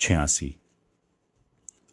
86।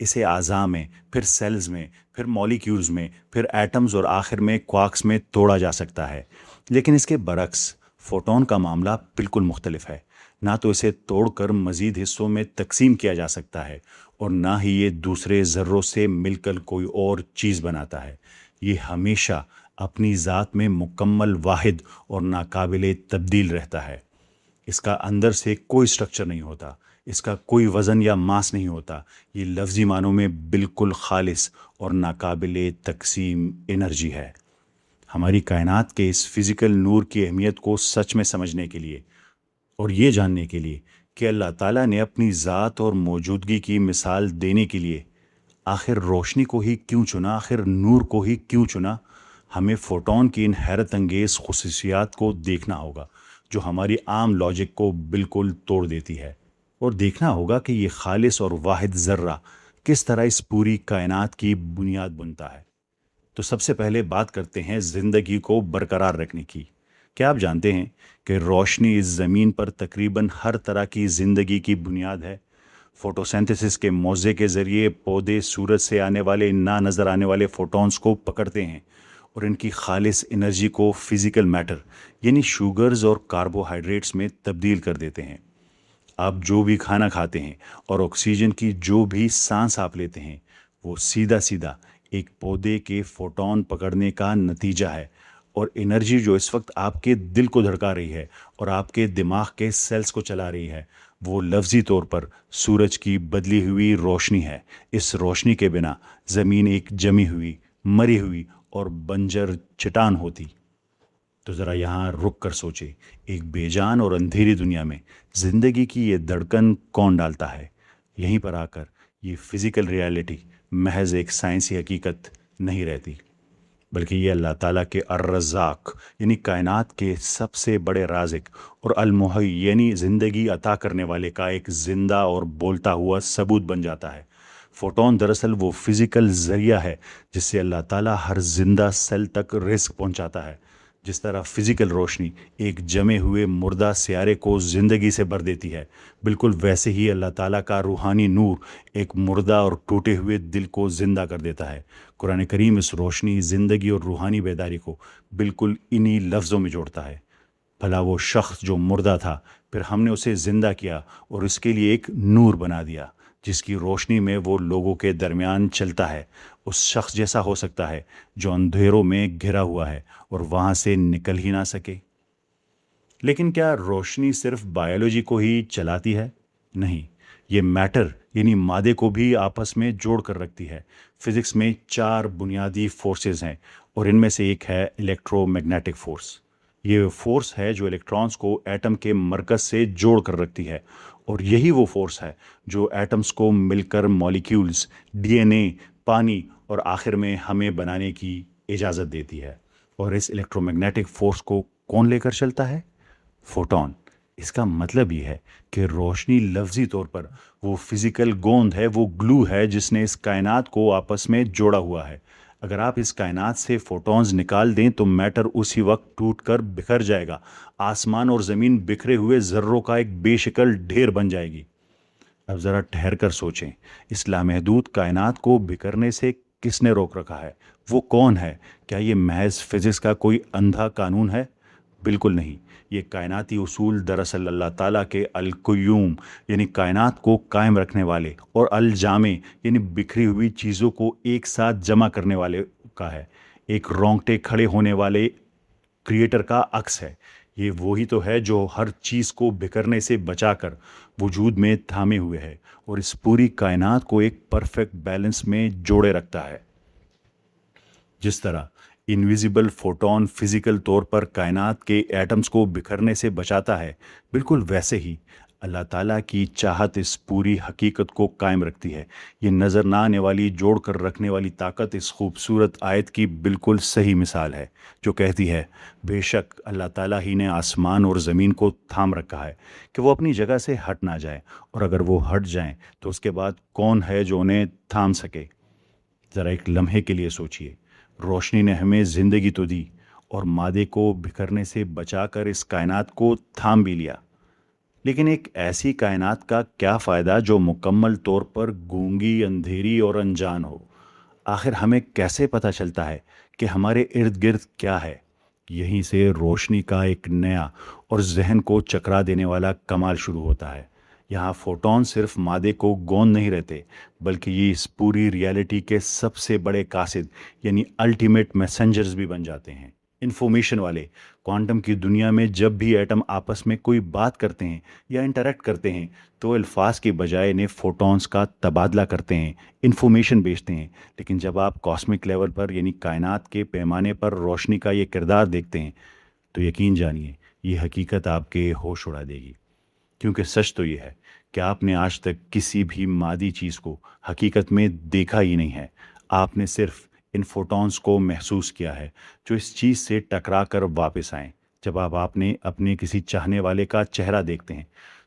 اسے اعضاء میں، پھر سیلز میں، پھر مالیکیولز میں، پھر ایٹمز اور آخر میں کوارکس میں توڑا جا سکتا ہے۔ لیکن اس کے برعکس فوٹون کا معاملہ بالکل مختلف ہے۔ نہ تو اسے توڑ کر مزید حصوں میں تقسیم کیا جا سکتا ہے اور نہ ہی یہ دوسرے ذروں سے مل کر کوئی اور چیز بناتا ہے۔ یہ ہمیشہ اپنی ذات میں مکمل واحد اور ناقابل تبدیل رہتا ہے۔ اس کا اندر سے کوئی سٹرکچر نہیں ہوتا، اس کا کوئی وزن یا ماس نہیں ہوتا۔ یہ لفظی معنوں میں بالکل خالص اور ناقابل تقسیم انرجی ہے۔ ہماری کائنات کے اس فزیکل نور کی اہمیت کو سچ میں سمجھنے کے لیے اور یہ جاننے کے لیے کہ اللہ تعالیٰ نے اپنی ذات اور موجودگی کی مثال دینے کے لیے آخر روشنی کو ہی کیوں چنا، آخر نور کو ہی کیوں چنا، ہمیں فوٹون کی ان حیرت انگیز خصوصیات کو دیکھنا ہوگا جو ہماری عام لاجک کو بالکل توڑ دیتی ہے، اور دیکھنا ہوگا کہ یہ خالص اور واحد ذرہ کس طرح اس پوری کائنات کی بنیاد بنتا ہے۔ تو سب سے پہلے بات کرتے ہیں زندگی کو برقرار رکھنے کی۔ کیا آپ جانتے ہیں کہ روشنی اس زمین پر تقریباً ہر طرح کی زندگی کی بنیاد ہے؟ فوٹوسینتھسس کے موزے کے ذریعے پودے سورج سے آنے والے نہ نظر آنے والے فوٹونز کو پکڑتے ہیں اور ان کی خالص انرجی کو فزیکل میٹر یعنی شوگرز اور کاربوہائیڈریٹس میں تبدیل کر دیتے ہیں۔ آپ جو بھی کھانا کھاتے ہیں اور آکسیجن کی جو بھی سانس آپ لیتے ہیں وہ سیدھا سیدھا ایک پودے کے فوٹون پکڑنے کا نتیجہ ہے، اور انرجی جو اس وقت آپ کے دل کو دھڑکا رہی ہے اور آپ کے دماغ کے سیلز کو چلا رہی ہے وہ لفظی طور پر سورج کی بدلی ہوئی روشنی ہے۔ اس روشنی کے بنا زمین ایک جمی ہوئی، مری ہوئی اور بنجر چٹان ہوتی۔ تو ذرا یہاں رک کر سوچے، ایک بے جان اور اندھیری دنیا میں زندگی کی یہ دھڑکن کون ڈالتا ہے؟ یہیں پر آ کر یہ فزیکل ریالٹی محض ایک سائنسی حقیقت نہیں رہتی، بلکہ یہ اللہ تعالیٰ کے الرزاق یعنی کائنات کے سب سے بڑے رازق اور المحی یعنی زندگی عطا کرنے والے کا ایک زندہ اور بولتا ہوا ثبوت بن جاتا ہے۔ فوٹون دراصل وہ فزیکل ذریعہ ہے جس سے اللہ تعالیٰ ہر زندہ سیل تک رزق پہنچاتا ہے۔ جس طرح فزیکل روشنی ایک جمے ہوئے مردہ سیارے کو زندگی سے بھر دیتی ہے، بالکل ویسے ہی اللہ تعالیٰ کا روحانی نور ایک مردہ اور ٹوٹے ہوئے دل کو زندہ کر دیتا ہے۔ قرآن کریم اس روشنی، زندگی اور روحانی بیداری کو بالکل انہی لفظوں میں جوڑتا ہے۔ بھلا وہ شخص جو مردہ تھا، پھر ہم نے اسے زندہ کیا اور اس کے لیے ایک نور بنا دیا جس کی روشنی میں وہ لوگوں کے درمیان چلتا ہے۔ اس شخص جیسا ہو سکتا ہے جو اندھیروں میں گھرا ہوا ہے اور وہاں سے نکل ہی نہ سکے۔ لیکن کیا روشنی صرف بائیولوجی کو ہی چلاتی ہے؟ نہیں، یہ میٹر یعنی مادے کو بھی آپس میں جوڑ کر رکھتی ہے۔ فزکس میں 4 بنیادی فورسز ہیں اور ان میں سے ایک ہے الیکٹرو میگنیٹک فورس۔ یہ فورس ہے جو الیکٹرانز کو ایٹم کے مرکز سے جوڑ کر رکھتی ہے، اور یہی وہ فورس ہے جو ایٹمز کو مل کر مالیکیولز، ڈی این اے، پانی اور آخر میں ہمیں بنانے کی اجازت دیتی ہے۔ اور اس الیکٹرو میگنیٹک فورس کو کون لے کر چلتا ہے؟ فوٹون۔ اس کا مطلب یہ ہے کہ روشنی لفظی طور پر وہ فزیکل گوند ہے، وہ گلو ہے جس نے اس کائنات کو آپس میں جوڑا ہوا ہے۔ اگر آپ اس کائنات سے فوٹونز نکال دیں تو میٹر اسی وقت ٹوٹ کر بکھر جائے گا، آسمان اور زمین بکھرے ہوئے ذروں کا ایک بے شکل ڈھیر بن جائے گی۔ اب ذرا ٹھہر کر سوچیں، اس لامحدود کائنات کو بکھرنے سے کس نے روک رکھا ہے؟ وہ کون ہے؟ کیا یہ محض فزکس کا کوئی اندھا قانون ہے؟ بالکل نہیں۔ یہ کائناتی اصول دراصل اللہ تعالیٰ کے القیوم یعنی کائنات کو قائم رکھنے والے اور الجامع یعنی بکھری ہوئی چیزوں کو ایک ساتھ جمع کرنے والے کا ہے۔ ایک رونگٹے کھڑے ہونے والے کریٹر کا عکس ہے۔ یہ وہی تو ہے جو ہر چیز کو بکھرنے سے بچا کر وجود میں تھامے ہوئے ہے اور اس پوری کائنات کو ایک پرفیکٹ بیلنس میں جوڑے رکھتا ہے۔ جس طرح انویزیبل فوٹون فزیکل طور پر کائنات کے ایٹمز کو بکھرنے سے بچاتا ہے، بالکل ویسے ہی اللہ تعالیٰ کی چاہت اس پوری حقیقت کو قائم رکھتی ہے۔ یہ نظر نہ آنے والی جوڑ کر رکھنے والی طاقت اس خوبصورت آیت کی بالکل صحیح مثال ہے جو کہتی ہے، بے شک اللہ تعالیٰ ہی نے آسمان اور زمین کو تھام رکھا ہے کہ وہ اپنی جگہ سے ہٹ نہ جائیں، اور اگر وہ ہٹ جائیں تو اس کے بعد کون ہے جو انہیں تھام سکے؟ ذرا ایک لمحے کے لیے سوچئے، روشنی نے ہمیں زندگی تو دی اور مادے کو بکھرنے سے بچا کر اس کائنات کو تھام بھی لیا، لیکن ایک ایسی کائنات کا کیا فائدہ جو مکمل طور پر گونگی، اندھیری اور انجان ہو؟ آخر ہمیں کیسے پتہ چلتا ہے کہ ہمارے ارد گرد کیا ہے؟ یہیں سے روشنی کا ایک نیا اور ذہن کو چکرا دینے والا کمال شروع ہوتا ہے۔ یہاں فوٹون صرف مادے کو گوند نہیں رہتے، بلکہ یہ اس پوری ریالٹی کے سب سے بڑے قاصد یعنی الٹیمیٹ میسنجرز بھی بن جاتے ہیں، انفارمیشن والے۔ کوانٹم کی دنیا میں جب بھی ایٹم آپس میں کوئی بات کرتے ہیں یا انٹریکٹ کرتے ہیں تو الفاظ کی بجائے انہیں فوٹونز کا تبادلہ کرتے ہیں، انفارمیشن بھیجتے ہیں۔ لیکن جب آپ کاسمک لیول پر یعنی کائنات کے پیمانے پر روشنی کا یہ کردار دیکھتے ہیں تو یقین جانیے یہ حقیقت آپ کے ہوش اڑا دے گی، کیونکہ سچ تو یہ ہے کہ آپ نے آج تک کسی بھی مادی چیز کو حقیقت میں دیکھا ہی نہیں ہے۔ آپ نے صرف ان فوٹونز کو محسوس کیا ہے جو اس چیز سے ٹکرا کر واپس آئیں۔ جب آپ نے اپنے کسی چاہنے والے کا چہرہ دیکھتے ہیں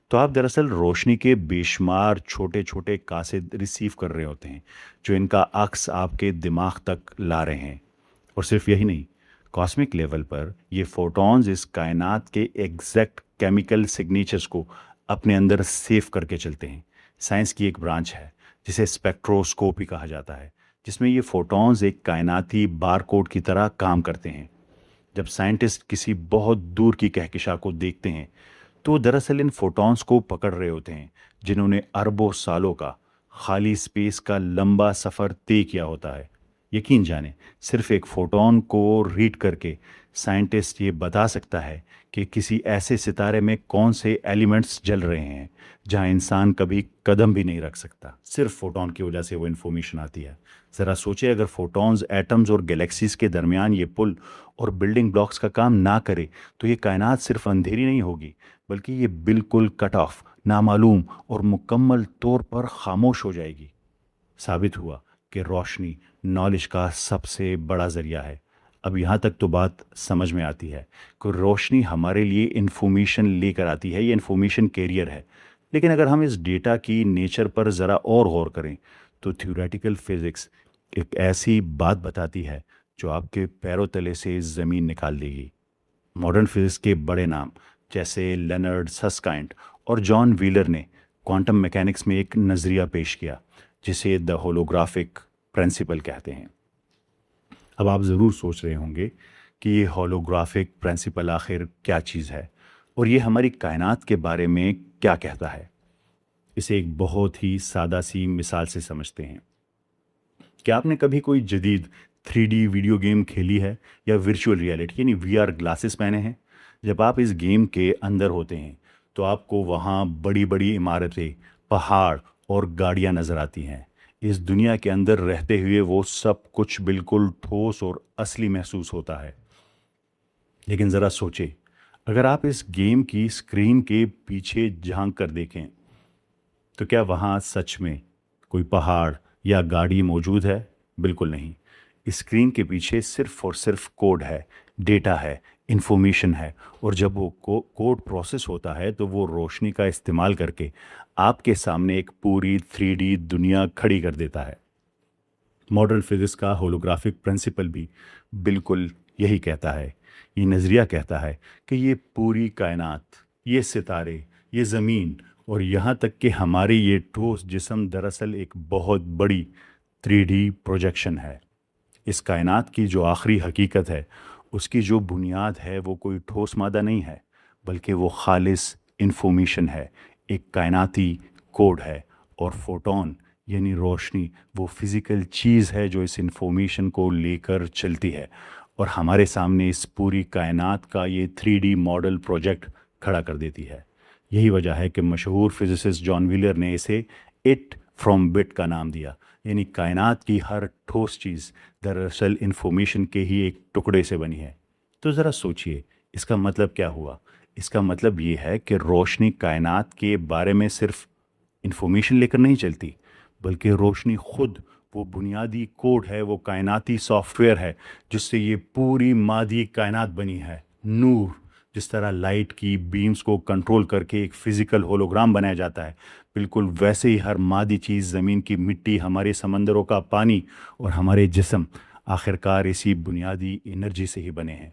تو آپ دراصل روشنی کے بے شمار چھوٹے چھوٹے قاصد ریسیو کر رہے ہوتے ہیں جو ان کا عکس آپ کے دماغ تک لا رہے ہیں۔ اور صرف یہی نہیں، کاسمک لیول پر یہ فوٹونز اس کائنات کے ایگزیکٹ کیمیکل سگنیچرز کو اپنے اندر سیو کر کے چلتے ہیں۔ سائنس کی ایک برانچ ہے جسے اسپیکٹروسکوپی کہا جاتا ہے، جس میں یہ فوٹونز ایک کائناتی بار کوڈ کی طرح کام کرتے ہیں۔ جب سائنٹسٹ کسی بہت دور کی کہکشاں کو دیکھتے ہیں تو وہ دراصل ان فوٹونز کو پکڑ رہے ہوتے ہیں جنہوں نے اربوں سالوں کا خالی اسپیس کا لمبا سفر طے کیا ہوتا ہے۔ یقین جانیں، صرف ایک فوٹون کو ریڈ کر کے سائنٹسٹ یہ بتا سکتا ہے کہ کسی ایسے ستارے میں کون سے ایلیمنٹس جل رہے ہیں جہاں انسان کبھی قدم بھی نہیں رکھ سکتا۔ صرف فوٹون کی وجہ سے وہ انفارمیشن آتی ہے۔ ذرا سوچے، اگر فوٹونز ایٹمز اور گلیکسیز کے درمیان یہ پل اور بلڈنگ بلاکس کا کام نہ کرے تو یہ کائنات صرف اندھیری نہیں ہوگی، بلکہ یہ بالکل کٹ آف، نامعلوم اور مکمل طور پر خاموش ہو جائے گی۔ ثابت ہوا کہ روشنی نالج کا سب سے بڑا ذریعہ ہے۔ اب یہاں تک تو بات سمجھ میں آتی ہے کہ روشنی ہمارے لیے انفارمیشن لے کر آتی ہے، یہ انفارمیشن کیریئر ہے۔ لیکن اگر ہم اس ڈیٹا کی نیچر پر ذرا اور غور کریں تو تھیوریٹیکل فزکس ایک ایسی بات بتاتی ہے جو آپ کے پیروں تلے سے زمین نکال دے گی۔ ماڈرن فزکس کے بڑے نام جیسے لینرڈ سسکائنٹ اور جان ویلر نے کوانٹم میکینکس میں ایک نظریہ پیش کیا جسے دا ہولوگرافک پرنسپل کہتے ہیں۔ اب آپ ضرور سوچ رہے ہوں گے کہ یہ ہولوگرافک پرنسپل آخر کیا چیز ہے اور یہ ہماری کائنات کے بارے میں کیا کہتا ہے۔ اسے ایک بہت ہی سادہ سی مثال سے سمجھتے ہیں۔ کیا آپ نے کبھی کوئی جدید 3D ویڈیو گیم کھیلی ہے یا ورچوئل ریالٹی یعنی VR گلاسز پہنے ہیں؟ جب آپ اس گیم کے اندر ہوتے ہیں تو آپ کو وہاں بڑی بڑی عمارتیں، پہاڑ اور گاڑیاں نظر آتی ہیں۔ اس دنیا کے اندر رہتے ہوئے وہ سب کچھ بالکل ٹھوس اور اصلی محسوس ہوتا ہے۔ لیکن ذرا سوچے، اگر آپ اس گیم کی اسکرین کے پیچھے جھانک کر دیکھیں تو کیا وہاں سچ میں کوئی پہاڑ یا گاڑی موجود ہے؟ بالکل نہیں۔ اسکرین کے پیچھے صرف اور صرف کوڈ ہے، ڈیٹا ہے، انفارمیشن ہے، اور جب وہ کوڈ پروسیس ہوتا ہے تو وہ روشنی کا استعمال کر کے آپ کے سامنے ایک پوری 3D دنیا کھڑی کر دیتا ہے۔ ماڈرن فزکس کا ہولوگرافک پرنسپل بھی بالکل یہی کہتا ہے۔ یہ نظریہ کہتا ہے کہ یہ پوری کائنات، یہ ستارے، یہ زمین اور یہاں تک کہ ہماری یہ ٹھوس جسم دراصل ایک بہت بڑی 3D پروجیکشن ہے۔ اس کائنات کی جو آخری حقیقت ہے، اس کی جو بنیاد ہے، وہ کوئی ٹھوس مادہ نہیں ہے، بلکہ وہ خالص انفارمیشن ہے، ایک کائناتی کوڈ ہے۔ اور فوٹون یعنی روشنی وہ فزیکل چیز ہے جو اس انفارمیشن کو لے کر چلتی ہے اور ہمارے سامنے اس پوری کائنات کا یہ 3D ماڈل پروجیکٹ کھڑا کر دیتی ہے۔ یہی وجہ ہے کہ مشہور فزسسٹ جان ویلر نے اسے اٹ فرام بٹ کا نام دیا، یعنی کائنات کی ہر ٹھوس چیز دراصل انفارمیشن کے ہی ایک ٹکڑے سے بنی ہے۔ تو ذرا سوچئے، اس کا مطلب کیا ہوا؟ اس کا مطلب یہ ہے کہ روشنی کائنات کے بارے میں صرف انفارمیشن لے کر نہیں چلتی، بلکہ روشنی خود وہ بنیادی کوڈ ہے، وہ کائناتی سافٹ ویئر ہے جس سے یہ پوری مادی کائنات بنی ہے۔ نور جس طرح لائٹ کی بیمز کو کنٹرول کر کے ایک فزیکل ہولوگرام بنایا جاتا ہے، بالکل ویسے ہی ہر مادی چیز، زمین کی مٹی، ہمارے سمندروں کا پانی اور ہمارے جسم آخرکار اسی بنیادی انرجی سے ہی بنے ہیں۔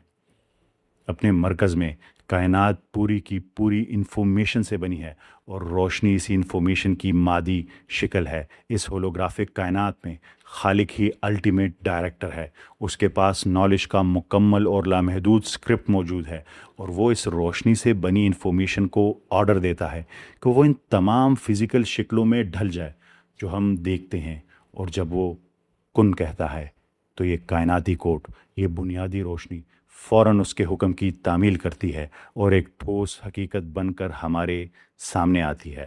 اپنے مرکز میں کائنات پوری کی پوری انفارمیشن سے بنی ہے، اور روشنی اسی انفارمیشن کی مادی شکل ہے۔ اس ہولوگرافک کائنات میں خالق ہی الٹیمیٹ ڈائریکٹر ہے، اس کے پاس نالج کا مکمل اور لامحدود اسکرپٹ موجود ہے، اور وہ اس روشنی سے بنی انفارمیشن کو آرڈر دیتا ہے کہ وہ ان تمام فزیکل شکلوں میں ڈھل جائے جو ہم دیکھتے ہیں، اور جب وہ کن کہتا ہے تو یہ کائناتی کوڈ، یہ بنیادی روشنی فوراً اس کے حکم کی تعمیل کرتی ہے اور ایک ٹھوس حقیقت بن کر ہمارے سامنے آتی ہے۔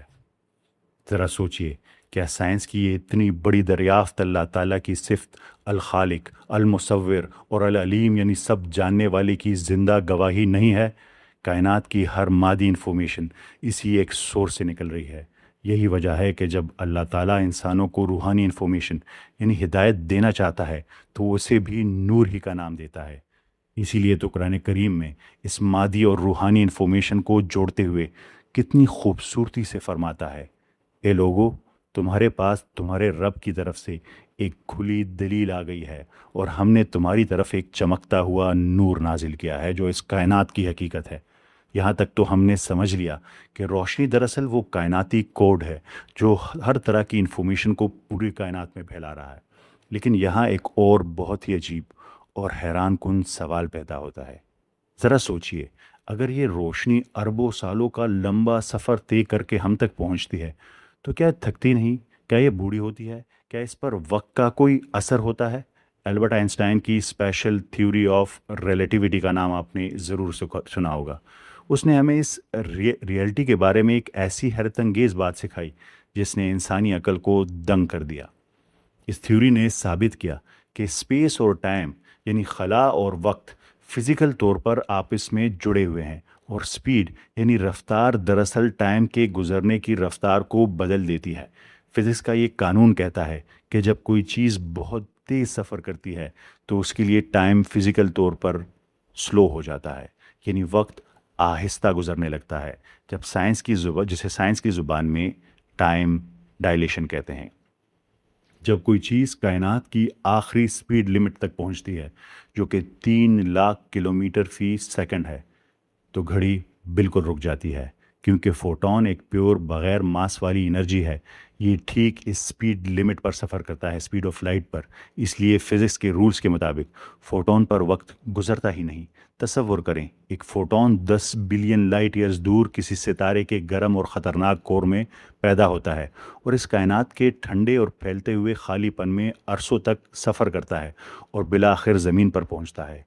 ذرا سوچئے، کیا سائنس کی یہ اتنی بڑی دریافت اللہ تعالیٰ کی صفت الخالق، المصور اور العلیم یعنی سب جاننے والے کی زندہ گواہی نہیں ہے؟ کائنات کی ہر مادی انفارمیشن اسی ایک سورس سے نکل رہی ہے۔ یہی وجہ ہے کہ جب اللہ تعالیٰ انسانوں کو روحانی انفارمیشن یعنی ہدایت دینا چاہتا ہے تو وہ اسے بھی نور ہی کا نام دیتا ہے۔ اسی لیے تو قرآن کریم میں اس مادی اور روحانی انفارمیشن کو جوڑتے ہوئے کتنی خوبصورتی سے فرماتا ہے، اے لوگو، تمہارے پاس تمہارے رب کی طرف سے ایک کھلی دلیل آ گئی ہے، اور ہم نے تمہاری طرف ایک چمکتا ہوا نور نازل کیا ہے جو اس کائنات کی حقیقت ہے۔ یہاں تک تو ہم نے سمجھ لیا کہ روشنی دراصل وہ کائناتی کوڈ ہے جو ہر طرح کی انفارمیشن کو پوری کائنات میں پھیلا رہا ہے۔ لیکن یہاں ایک اور بہت ہی عجیب اور حیران کن سوال پیدا ہوتا ہے۔ ذرا سوچئے، اگر یہ روشنی اربوں سالوں کا لمبا سفر طے کر کے ہم تک پہنچتی ہے تو کیا تھکتی نہیں؟ کیا یہ بوڑھی ہوتی ہے؟ کیا اس پر وقت کا کوئی اثر ہوتا ہے؟ البرٹ آئنسٹائن کی اسپیشل تھیوری آف ریلیٹیوٹی کا نام آپ نے ضرور سنا ہوگا۔ اس نے ہمیں اس ریئلٹی کے بارے میں ایک ایسی حیرت انگیز بات سکھائی جس نے انسانی عقل کو دنگ کر دیا۔ اس تھیوری نے ثابت کیا کہ اسپیس اور ٹائم یعنی خلا اور وقت فزیکل طور پر آپس میں جڑے ہوئے ہیں، اور سپیڈ یعنی رفتار دراصل ٹائم کے گزرنے کی رفتار کو بدل دیتی ہے۔ فزکس کا یہ قانون کہتا ہے کہ جب کوئی چیز بہت تیز سفر کرتی ہے تو اس کے لیے ٹائم فزیکل طور پر سلو ہو جاتا ہے، یعنی وقت آہستہ گزرنے لگتا ہے، جسے سائنس کی زبان میں ٹائم ڈائلیشن کہتے ہیں۔ جب کوئی چیز کائنات کی آخری سپیڈ لمٹ تک پہنچتی ہے جو کہ 3,00,000 کلومیٹر فی سیکنڈ ہے تو گھڑی بالکل رک جاتی ہے، کیونکہ فوٹون ایک پیور بغیر ماس والی انرجی ہے۔ یہ ٹھیک اس سپیڈ لمٹ پر سفر کرتا ہے، سپیڈ آف لائٹ پر۔ اس لیے فزکس کے رولز کے مطابق فوٹون پر وقت گزرتا ہی نہیں۔ تصور کریں، ایک فوٹون 10 بلین لائٹ ایئرز دور کسی ستارے کے گرم اور خطرناک کور میں پیدا ہوتا ہے، اور اس کائنات کے ٹھنڈے اور پھیلتے ہوئے خالی پن میں عرصوں تک سفر کرتا ہے اور بالآخر زمین پر پہنچتا ہے۔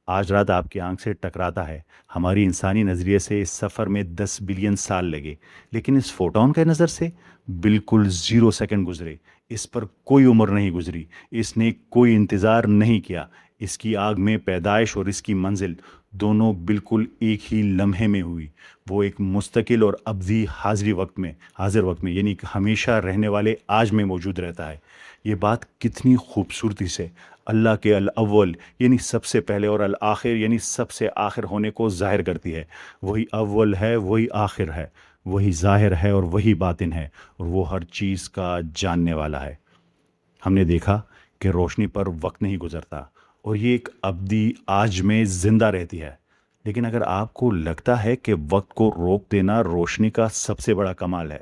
آج رات آپ کی آنکھ سے ٹکراتا ہے، ہماری انسانی نظریے سے اس سفر میں 10 بلین سال لگے، لیکن اس فوٹون کے نظر سے بالکل 0 سیکنڈ گزرے۔ اس پر کوئی عمر نہیں گزری، اس نے کوئی انتظار نہیں کیا۔ اس کی آگ میں پیدائش اور اس کی منزل دونوں بالکل ایک ہی لمحے میں ہوئی۔ وہ ایک مستقل اور ابدی حاضر وقت میں یعنی کہ ہمیشہ رہنے والے آج میں موجود رہتا ہے۔ یہ بات کتنی خوبصورتی سے اللہ کے الاول یعنی سب سے پہلے اور الآخر یعنی سب سے آخر ہونے کو ظاہر کرتی ہے۔ وہی اول ہے، وہی آخر ہے، وہی ظاہر ہے اور وہی باطن ہے، اور وہ ہر چیز کا جاننے والا ہے۔ ہم نے دیکھا کہ روشنی پر وقت نہیں گزرتا اور یہ ایک ابدی آج میں زندہ رہتی ہے۔ لیکن اگر آپ کو لگتا ہے کہ وقت کو روک دینا روشنی کا سب سے بڑا کمال ہے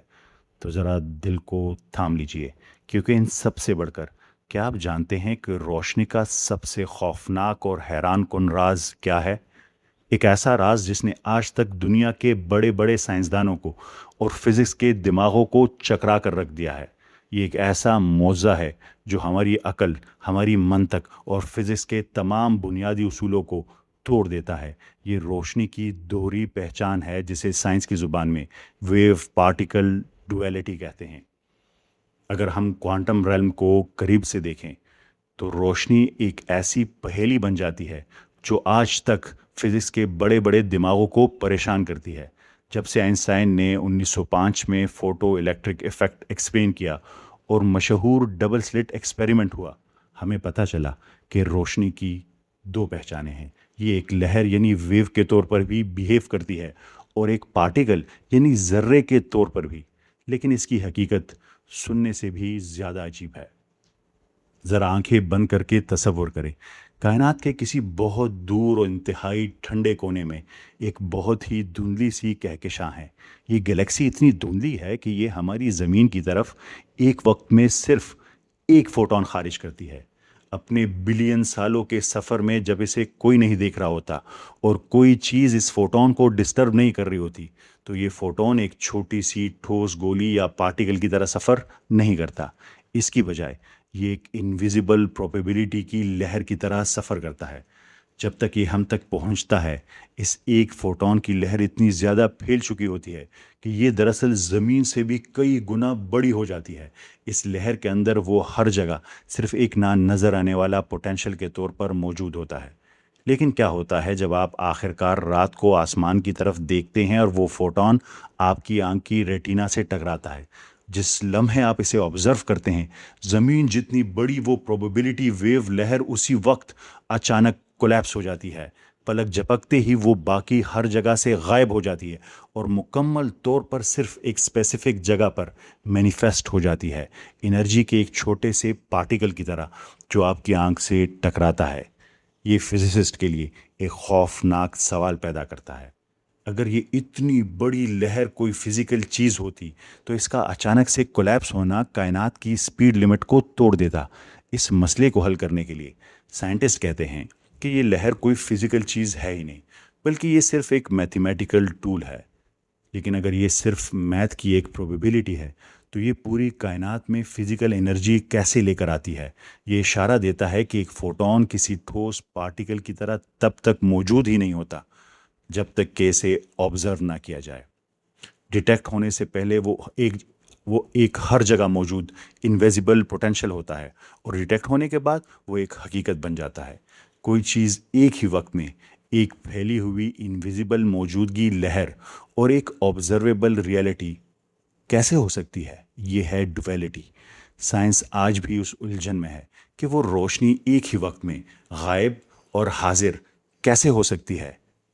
تو ذرا دل کو تھام لیجئے، کیونکہ ان سب سے بڑھ کر کیا آپ جانتے ہیں کہ روشنی کا سب سے خوفناک اور حیران کن راز کیا ہے؟ ایک ایسا راز جس نے آج تک دنیا کے بڑے بڑے سائنسدانوں کو اور فزکس کے دماغوں کو چکرا کر رکھ دیا ہے۔ یہ ایک ایسا معجزہ ہے جو ہماری عقل، ہماری منطق اور فزکس کے تمام بنیادی اصولوں کو توڑ دیتا ہے۔ یہ روشنی کی دوہری پہچان ہے جسے سائنس کی زبان میں ویو پارٹیکل ڈویلٹی کہتے ہیں۔ اگر ہم کوانٹم ریلم کو قریب سے دیکھیں تو روشنی ایک ایسی پہیلی بن جاتی ہے جو آج تک فزکس کے بڑے بڑے دماغوں کو پریشان کرتی ہے۔ جب سے آئنسٹائن نے 1905 میں فوٹو الیکٹرک ایفیکٹ ایکسپلین کیا اور مشہور ڈبل سلٹ ایکسپیریمنٹ ہوا، ہمیں پتہ چلا کہ روشنی کی 2 پہچانیں ہیں۔ یہ ایک لہر یعنی ویو کے طور پر بھی بیہیو کرتی ہے، اور ایک پارٹیکل یعنی ذرے کے طور پر بھی، لیکن اس کی حقیقت سننے سے بھی زیادہ عجیب ہے۔ ذرا آنکھیں بند کر کے تصور کریں، کائنات کے کسی بہت دور اور انتہائی ٹھنڈے کونے میں ایک بہت ہی دھندلی سی کہکشاں ہے۔ یہ گلیکسی اتنی دھندلی ہے کہ یہ ہماری زمین کی طرف ایک وقت میں صرف ایک فوٹون خارج کرتی ہے۔ اپنے بلین سالوں کے سفر میں جب اسے کوئی نہیں دیکھ رہا ہوتا اور کوئی چیز اس فوٹون کو ڈسٹرب نہیں کر رہی ہوتی، تو یہ فوٹون ایک چھوٹی سی ٹھوس گولی یا پارٹیکل کی طرح سفر نہیں کرتا۔ اس کی بجائے یہ ایک انویزیبل پروبیبلٹی کی لہر کی طرح سفر کرتا ہے۔ جب تک یہ ہم تک پہنچتا ہے، اس ایک فوٹون کی لہر اتنی زیادہ پھیل چکی ہوتی ہے کہ یہ دراصل زمین سے بھی کئی گنا بڑی ہو جاتی ہے۔ اس لہر کے اندر وہ ہر جگہ صرف ایک نہ نظر آنے والا پوٹینشل کے طور پر موجود ہوتا ہے۔ لیکن کیا ہوتا ہے جب آپ آخرکار رات کو آسمان کی طرف دیکھتے ہیں اور وہ فوٹون آپ کی آنکھ کی ریٹینا سے ٹکراتا ہے؟ جس لمحے آپ اسے آبزرو کرتے ہیں، زمین جتنی بڑی وہ پروبیبلٹی ویو لہر اسی وقت اچانک کولیپس ہو جاتی ہے۔ پلک جھپکتے ہی وہ باقی ہر جگہ سے غائب ہو جاتی ہے اور مکمل طور پر صرف ایک اسپیسیفک جگہ پر مینیفیسٹ ہو جاتی ہے، انرجی کے ایک چھوٹے سے پارٹیکل کی طرح جو آپ کی آنکھ سے ٹکراتا ہے۔ یہ فزسسٹ کے لیے ایک خوفناک سوال پیدا کرتا ہے۔ اگر یہ اتنی بڑی لہر کوئی فزیکل چیز ہوتی تو اس کا اچانک سے کولیپس ہونا کائنات کی سپیڈ لمٹ کو توڑ دیتا۔ اس مسئلے کو حل کرنے کے لیے سائنٹسٹ کہتے ہیں کہ یہ لہر کوئی فزیکل چیز ہے ہی نہیں، بلکہ یہ صرف ایک میتھمیٹیکل ٹول ہے۔ لیکن اگر یہ صرف میتھ کی ایک پروبیبلٹی ہے تو یہ پوری کائنات میں فزیکل انرجی کیسے لے کر آتی ہے؟ یہ اشارہ دیتا ہے کہ ایک فوٹون کسی ٹھوس پارٹیکل کی طرح تب تک موجود ہی نہیں ہوتا جب تک کہ اسے آبزرو نہ کیا جائے۔ ڈیٹیکٹ ہونے سے پہلے وہ ایک ہر جگہ موجود انویزیبل پوٹینشل ہوتا ہے، اور ڈیٹیکٹ ہونے کے بعد وہ ایک حقیقت بن جاتا ہے۔ کوئی چیز ایک ہی وقت میں ایک پھیلی ہوئی انویزیبل موجودگی لہر اور ایک آبزرویبل ریئلٹی کیسے ہو سکتی ہے؟ یہ ہے ڈویلٹی۔ سائنس آج بھی اس الجھن میں ہے کہ وہ روشنی ایک ہی وقت میں غائب اور حاضر کیسے ہو سکتی ہے۔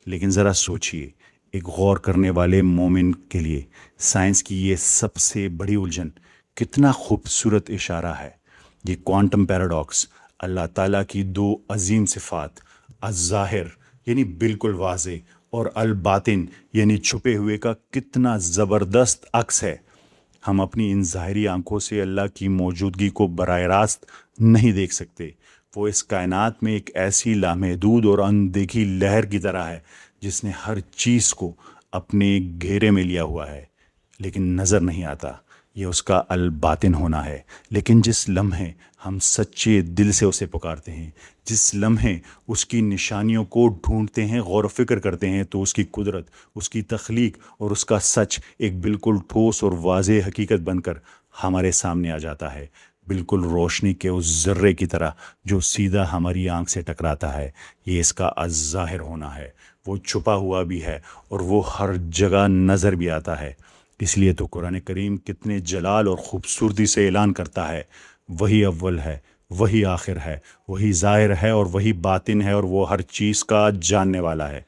لیکن ذرا سوچئے، ایک غور کرنے والے مومن کے لیے سائنس کی یہ سب سے بڑی الجھن کتنا خوبصورت اشارہ ہے۔ یہ کوانٹم پیراڈاکس اللہ تعالیٰ کی دو عظیم صفات، الظاہر یعنی بالکل واضح اور الباطن یعنی چھپے ہوئے کا کتنا زبردست عکس ہے۔ ہم اپنی ان ظاہری آنکھوں سے اللہ کی موجودگی کو براہ راست نہیں دیکھ سکتے۔ وہ اس کائنات میں ایک ایسی لامحدود اور اندیکھی لہر کی طرح ہے جس نے ہر چیز کو اپنے گھیرے میں لیا ہوا ہے، لیکن نظر نہیں آتا۔ یہ اس کا الباطن ہونا ہے۔ لیکن جس لمحے ہم سچے دل سے اسے پکارتے ہیں، جس لمحے اس کی نشانیوں کو ڈھونڈتے ہیں، غور و فکر کرتے ہیں، تو اس کی قدرت، اس کی تخلیق اور اس کا سچ ایک بالکل ٹھوس اور واضح حقیقت بن کر ہمارے سامنے آ جاتا ہے، بالکل روشنی کے اس ذرے کی طرح جو سیدھا ہماری آنکھ سے ٹکراتا ہے۔ یہ اس کا الظاہر ہونا ہے۔ وہ چھپا ہوا بھی ہے اور وہ ہر جگہ نظر بھی آتا ہے۔ اس لیے تو قرآن کریم کتنے جلال اور خوبصورتی سے اعلان کرتا ہے، وہی اول ہے، وہی آخر ہے، وہی ظاہر ہے اور وہی باطن ہے، اور وہ ہر چیز کا جاننے والا ہے۔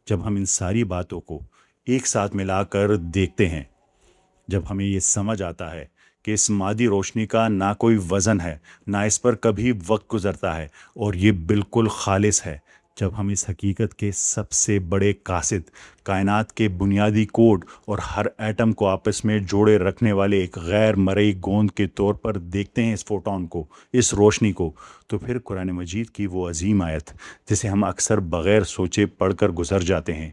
جب ہم ان ساری باتوں کو ایک ساتھ ملا کر دیکھتے ہیں، جب ہمیں یہ سمجھ آتا ہے کہ اس مادی روشنی کا نہ کوئی وزن ہے، نہ اس پر کبھی وقت گزرتا ہے، اور یہ بالکل خالص ہے، جب ہم اس حقیقت کے سب سے بڑے قاصد، کائنات کے بنیادی کوڈ اور ہر ایٹم کو آپس میں جوڑے رکھنے والے ایک غیر مرئی گوند کے طور پر دیکھتے ہیں اس فوٹون کو، اس روشنی کو، تو پھر قرآن مجید کی وہ عظیم آیت جسے ہم اکثر بغیر سوچے پڑھ کر گزر جاتے ہیں،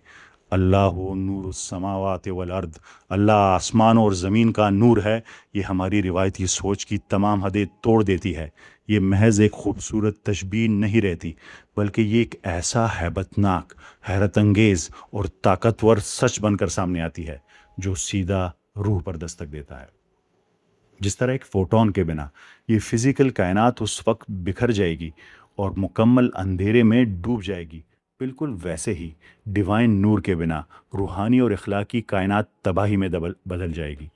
اللہ نور السماوات والارض، اللہ آسمان اور زمین کا نور ہے، یہ ہماری روایتی سوچ کی تمام حدیں توڑ دیتی ہے۔ یہ محض ایک خوبصورت تشبیہ نہیں رہتی، بلکہ یہ ایک ایسا ہیبت ناک، حیرت انگیز اور طاقتور سچ بن کر سامنے آتی ہے جو سیدھا روح پر دستک دیتا ہے۔ جس طرح ایک فوٹون کے بنا یہ فزیکل کائنات اس وقت بکھر جائے گی اور مکمل اندھیرے میں ڈوب جائے گی، بالکل ویسے ہی ڈیوائن نور کے بنا روحانی اور اخلاقی کائنات تباہی میں بدل جائے گی۔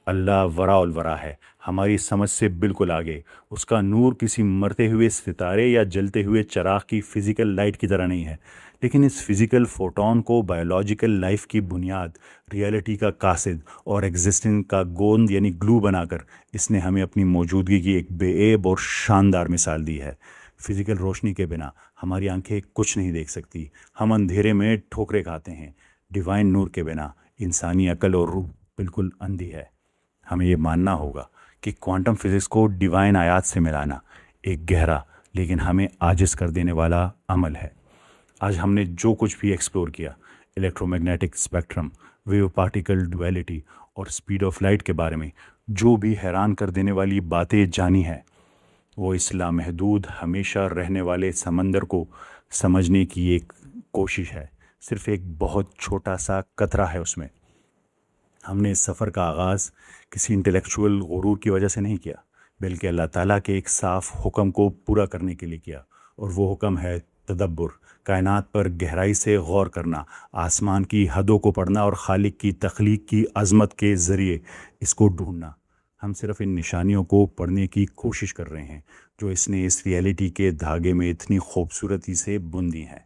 اللہ وراء الورا ہے، ہماری سمجھ سے بالکل آگے۔ اس کا نور کسی مرتے ہوئے ستارے یا جلتے ہوئے چراغ کی فزیکل لائٹ کی طرح نہیں ہے، لیکن اس فزیکل فوٹون کو بایولوجیکل لائف کی بنیاد، ریئلٹی کا قاصد اور ایگزسٹنس کا گوند یعنی گلو بنا کر اس نے ہمیں اپنی موجودگی کی ایک بے عیب اور شاندار مثال دی ہے۔ فزیکل روشنی کے بنا ہماری آنکھیں کچھ نہیں دیکھ سکتی، ہم اندھیرے میں ٹھوکریں کھاتے ہیں۔ ڈیوائن نور کے بنا انسانی عقل اور روح بالکل اندھی ہے۔ ہمیں یہ ماننا ہوگا کہ کوانٹم فزکس کو ڈیوائن آیات سے ملانا ایک گہرا لیکن ہمیں عاجز کر دینے والا عمل ہے۔ آج ہم نے جو کچھ بھی ایکسپلور کیا، electromagnetic spectrum, wave particle duality اور اسپیڈ آف لائٹ کے بارے میں جو بھی حیران کر دینے والی باتیں جانی ہے، وہ اس لامحدود ہمیشہ رہنے والے سمندر کو سمجھنے کی ایک کوشش ہے۔ صرف ایک بہت چھوٹا سا قطرہ ہے اس میں۔ ہم نے اس سفر کا آغاز کسی انٹلیکچوئل غرور کی وجہ سے نہیں کیا، بلکہ اللہ تعالیٰ کے ایک صاف حکم کو پورا کرنے کے لیے کیا، اور وہ حکم ہے تدبر، کائنات پر گہرائی سے غور کرنا، آسمان کی حدوں کو پڑھنا اور خالق کی تخلیق کی عظمت کے ذریعے اس کو ڈھونڈنا۔ ہم صرف ان نشانیوں کو پڑھنے کی کوشش کر رہے ہیں جو اس نے اس ریئلٹی کے دھاگے میں اتنی خوبصورتی سے بندی ہیں۔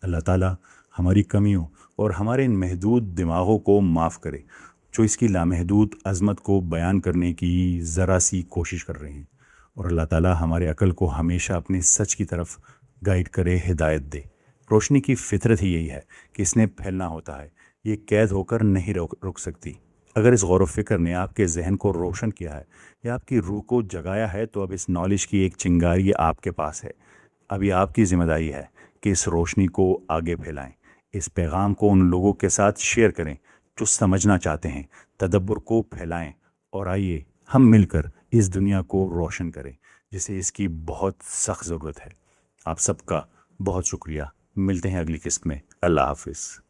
اللہ تعالیٰ ہماری کمیوں اور ہمارے ان محدود دماغوں کو معاف کرے جو اس کی لامحدود عظمت کو بیان کرنے کی ذرا سی کوشش کر رہے ہیں، اور اللہ تعالیٰ ہمارے عقل کو ہمیشہ اپنے سچ کی طرف گائیڈ کرے، ہدایت دے۔ روشنی کی فطرت ہی یہی ہے کہ اس نے پھیلنا ہوتا ہے، یہ قید ہو کر نہیں رک سکتی۔ اگر اس غور و فکر نے آپ کے ذہن کو روشن کیا ہے یا آپ کی روح کو جگایا ہے تو اب اس نالج کی ایک چنگاری آپ کے پاس ہے۔ اب یہ آپ کی ذمہ داری ہے کہ اس روشنی کو آگے پھیلائیں، اس پیغام کو ان لوگوں کے ساتھ شیئر کریں جو سمجھنا چاہتے ہیں، تدبر کو پھیلائیں، اور آئیے ہم مل کر اس دنیا کو روشن کریں جسے اس کی بہت سخت ضرورت ہے۔ آپ سب کا بہت شکریہ۔ ملتے ہیں اگلی قسط میں۔ اللہ حافظ۔